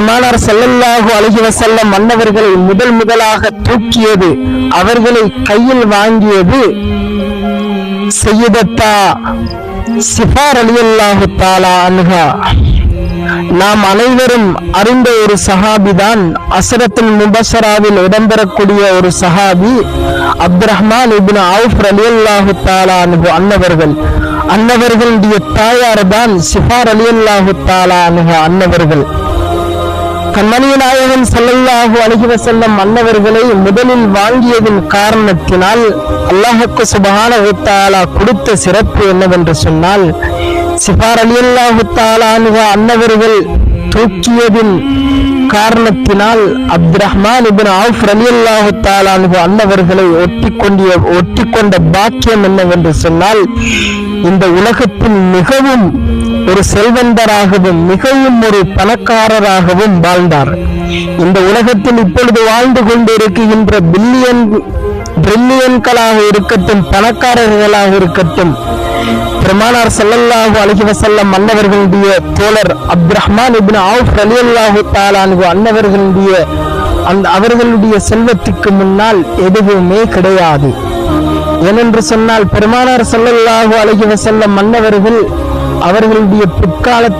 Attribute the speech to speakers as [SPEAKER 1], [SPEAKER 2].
[SPEAKER 1] பெருமானார் ஸல்லல்லாஹு அலைஹி வஸல்லம் மன்னவர்களை முதலாக தூக்கியது, அவர்களை கையில் வாங்கியது சையதத்தா சிஃபா ரலியல்லாஹு தஆலா அன்ஹா. நாம் அனைவரும் அறிந்த ஒரு சஹாபிதான், அஸ்ரத்துல் முபஷராவில் இடம்பெறக்கூடிய ஒரு சஹாபி அப்துர்ரஹ்மான் இப்னு அவுஃப் ரலியல்லாஹு தஆலா அன்ஹு அன்னவர்கள். அன்னவர்களுடைய தாயார் தான் சிஃபா ரலியல்லாஹு தஆலா அன்ஹா அன்னவர்கள். கண்மணி நாயகன் ஸல்லல்லாஹு அலைஹி வஸல்லம் அன்னவர்களை முதலில் வாங்கியதின் காரணத்தினால் அல்லாஹ்வுக்கு சுப்ஹானஹு வ தஆலா கொடுத்த சிறப்பு என்னவென்று சொன்னால், சிஃபா ரலியல்லாஹு தஆலா அன்ஹா அன்னவர்கள் தூக்கியதின் காரணத்தினால் அப்துர்ரஹ்மான் இப்னு அவுஃப் ரலியல்லாஹு தஆலா அன்ஹு அன்னவர்களை ஒட்டிக்கொண்ட பாக்கியம் என்னவென்று சொன்னால், இந்த உலகத்தில் மிகவும் ஒரு செல்வந்தராகவும் மிகவும் ஒரு பணக்காரராகவும் வாழ்ந்தார். இந்த உலகத்தில் இப்பொழுது வாழ்ந்து கொண்டிருக்கின்ற பில்லியன்களாக இருக்கட்டும், பணக்காரர்களாக இருக்கட்டும், பெருமானார் ஸல்லல்லாஹு அலைஹி வஸல்லம் அன்னவர்களுடைய தோழர் அப்துர்ரஹ்மான் இப்னு அவுஃப் ரலியல்லாஹு தஆலா அன்ஹு அவர்களுடைய செல்வத்துக்கு முன்னால் எதுவுமே கிடையாது. ஏனென்று சொன்னால் பெருமானார் ஸல்லல்லாஹு அலைஹி வஸல்லம் அன்னவர்கள் அவர்களுடைய பிற்காலத்தில்